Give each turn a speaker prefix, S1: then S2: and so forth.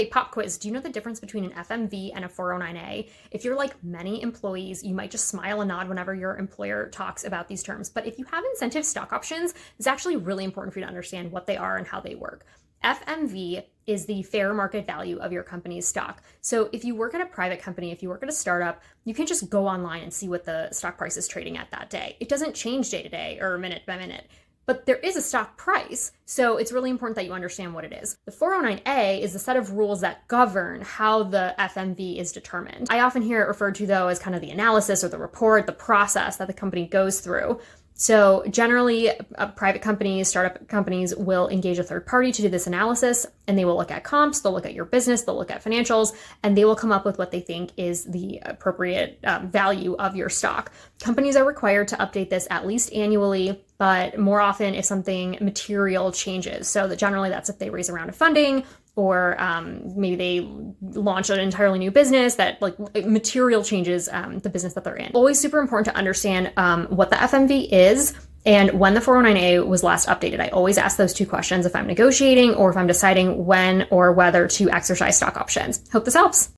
S1: Hey, pop quiz. Do you know the difference between an FMV and a 409A? If you're like many employees, you might just smile and nod whenever your employer talks about these terms. But if you have incentive stock options, it's actually really important for you to understand what they are and how they work. FMV is the fair market value of your company's stock. So if you work at a private company, if you work at a startup, you can just go online and see what the stock price is trading at that day. It doesn't change day to day or minute by minute. But there is a stock price, so it's really important that you understand what it is. The 409A is the set of rules that govern how the FMV is determined. I often hear it referred to, though, as kind of the analysis or the report, the process that the company goes through. So generally, private companies, startup companies will engage a third party to do this analysis, and they will look at comps, they'll look at your business, they'll look at financials, and they will come up with what they think is the appropriate value of your stock. Companies are required to update this at least annually, but more often if something material changes. So that generally that's if they raise a round of funding, or maybe they launch an entirely new business that like material changes the business that they're in. Always super important to understand what the FMV is and when the 409A was last updated. I always ask those two questions if I'm negotiating or if I'm deciding when or whether to exercise stock options. Hope this helps.